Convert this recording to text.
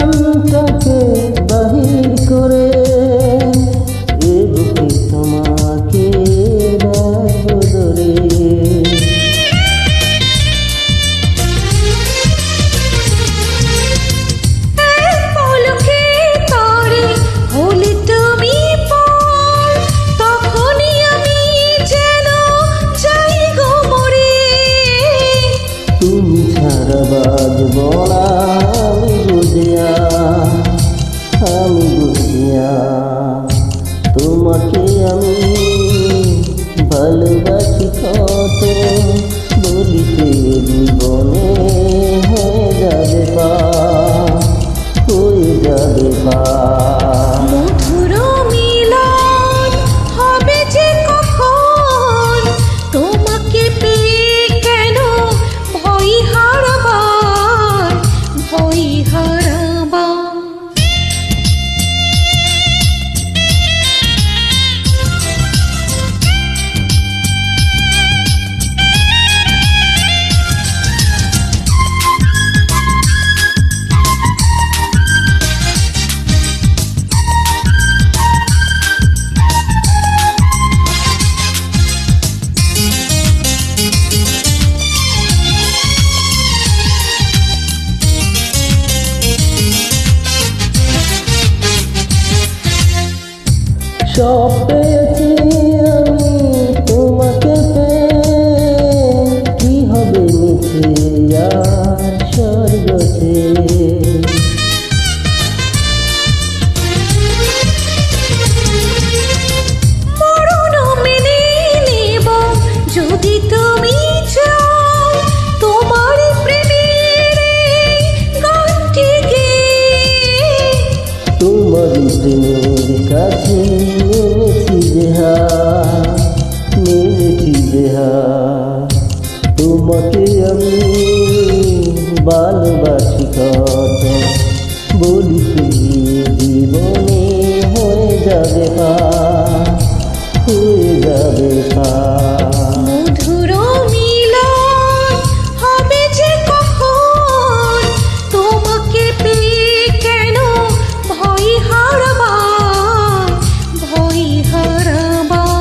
প্রাণটাকে বাহির করে এ বুকে তোমাকে রাখবো ধরে। তুমি ছাড়া বাজবো না আমি বুঝিয়া তোমাকে আমি ভালোবাসি কত বলিতে জীবনে হয়ে যাবে পা হয়ে যাবে পা। মধুর মিলন হবে যে কখন, তোমাকে পেয়ে কেন ভয় হারাবার, ভয় হারাবার। সব পেয়েছি আমি তোমাকে পেয়ে, কি হবে মিছে আর স্বর্গতে। মরণ মেনে নেব যদি তুমি চাও, তোমার প্রেমের গানটি গেয়ে। তোমার প্রেমের কাছে নেমেছি দেহা, তোমাকে আমি ভালোবাসি কত বলিতে জীবনে হয়ে যাবে পা হয়ে যাবে পা। মধুর মিলন হবে যে কখন, তোমাকে পেয়ে কেন ভয় হারাবার, ভয় হারাবার।